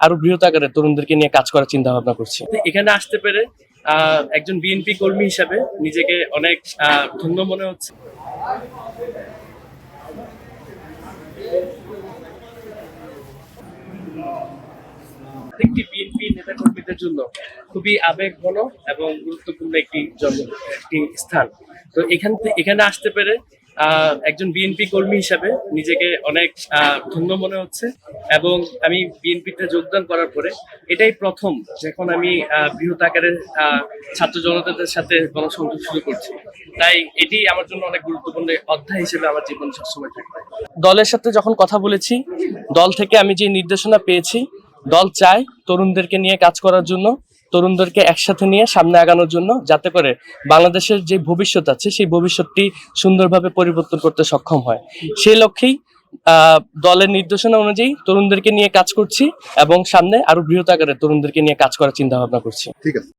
আরো বৃহৎ আকারে তরুণদেরকে নিয়ে কাজ করার চিন্তা ভাবনা করছি। এখানে আসতে পেরে একজন বিএনপি কর্মী হিসাবে নিজেকে অনেক ধন্য মনে হচ্ছে। একটি বিএনপি নেতা কর্মীদের জন্য খুবই আবেগঘন এবং গুরুত্বপূর্ণ একটি স্থান। তো এখানে আসতে পেরে একজন বিএনপি কর্মী হিসাবে নিজেকে অনেক ধন্য মনে হচ্ছে এবং আমি বিএনপিতে যোগদান করার পরে এটাই প্রথম যখন আমি বৃহৎ আকারের ছাত্র জনতাদের সাথে গণসংযোগ শুরু করছি। তাই এটি আমার জন্য অনেক গুরুত্বপূর্ণ অধ্যায় হিসেবে আমার জীবনে সবসময় থাকবে। দলের সাথে যখন কথা বলেছি, দল থেকে আমি যে নির্দেশনা পেয়েছি, দল চায় তরুণদেরকে নিয়ে কাজ করার জন্য, তরুণদেরকে একসাথে নিয়ে সামনে আগানোর জন্য, যাতে করে বাংলাদেশের যে ভবিষ্যৎ আছে সেই ভবিষ্যৎটি সুন্দরভাবে পরিবর্তন করতে সক্ষম হয়। সেই লক্ষ্যেই দলের নির্দেশনা অনুযায়ী তরুণদেরকে নিয়ে কাজ করছি এবং সামনে আরো বৃহৎ আকারে তরুণদেরকে নিয়ে কাজ করার চিন্তা ভাবনা করছি। ঠিক আছে।